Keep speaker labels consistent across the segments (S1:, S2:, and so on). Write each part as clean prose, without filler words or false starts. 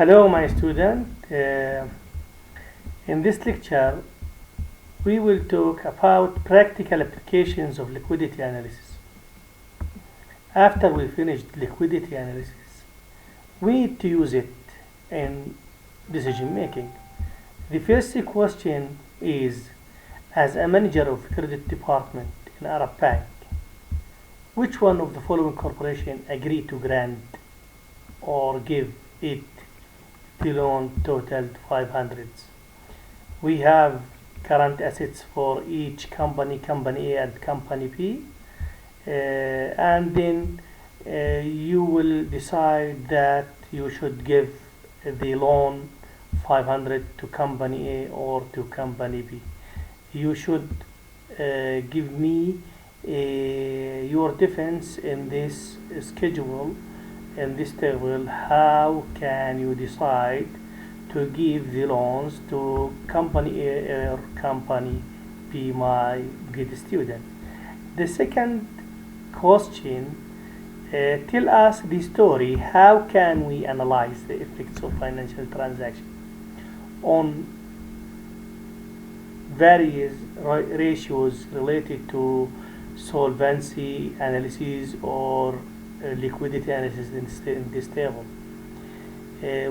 S1: Hello, my student. In this lecture, we will talk about practical applications of liquidity analysis. After we finished liquidity analysis, we need to use it in decision making. The first question is, as a manager of credit department in Arab Bank, which one of the following corporation agree to grant or give it the loan totaled 500? We have current assets for each company, company A and company B, and then you will decide that you should give the loan 500 to company A or to company B. You should give me your defense in this schedule, in this table. How can you decide to give the loans to company A or company B, my good student? The second question, tell us the story. How can we analyze the effects of financial transaction on various ratios related to solvency analysis or liquidity analysis in this table?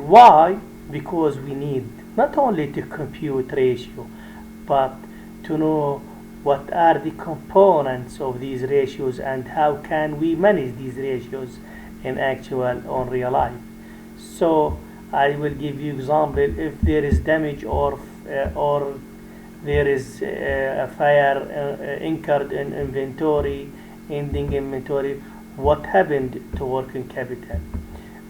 S1: Why? Because we need not only to compute ratio, but to know what are the components of these ratios and how can we manage these ratios in actual on real life. So I will give you example. If there is damage or there is a fire incurred in inventory, ending inventory, what happened to working capital?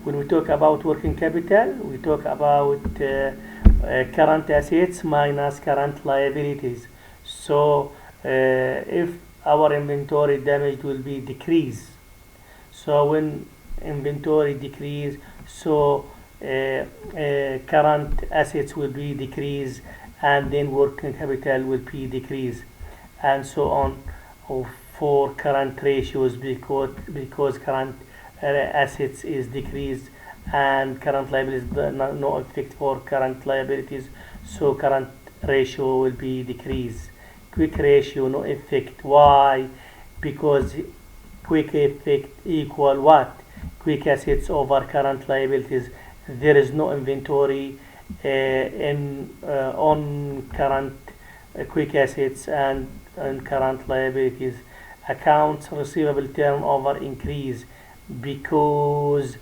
S1: When we talk about working capital, we talk about current assets minus current liabilities. So if our inventory damage will be decrease. So when inventory decrease, so current assets will be decrease, and then working capital will be decrease, and so on for current ratios, because current assets is decreased and current liabilities, no effect for current liabilities, so current ratio will be decreased. Quick ratio, no effect. Why? Because quick effect equal what? Quick assets over current liabilities. There is no inventory on current quick assets and current liabilities. Accounts receivable turnover increase because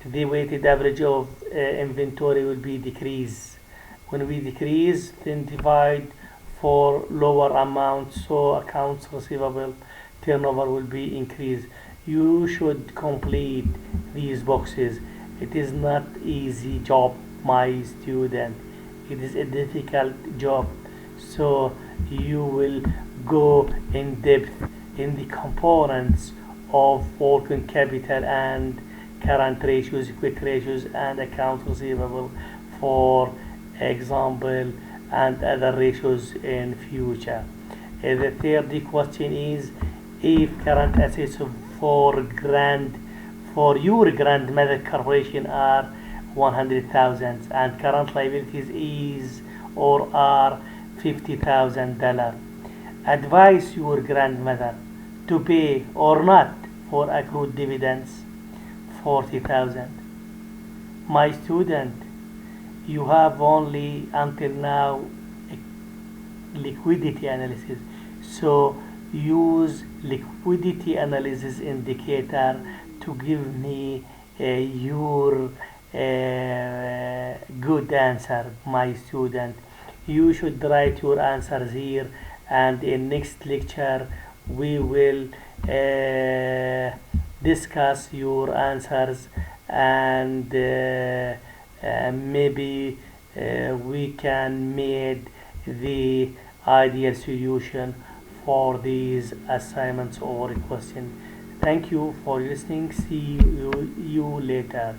S1: the weighted average of inventory will be decrease. When we decrease, then divide for lower amounts, so accounts receivable turnover will be increased. You should complete these boxes. It is not easy job, my student. It is a difficult job, so you will go in depth in the components of working capital and current ratios, quick ratios, and account receivable, for example, and other ratios in future. The third question is, if current assets for your grandmother corporation are 100,000 and current liabilities is or are $50,000, advise your grandmother to pay or not for accrued dividends 40,000. My student, you have only until now liquidity analysis, so use liquidity analysis indicator to give me your good answer, my student. You should write your answers here, and in next lecture we will discuss your answers, and maybe we can make the ideal solution for these assignments or questions. Thank you for listening. See you later.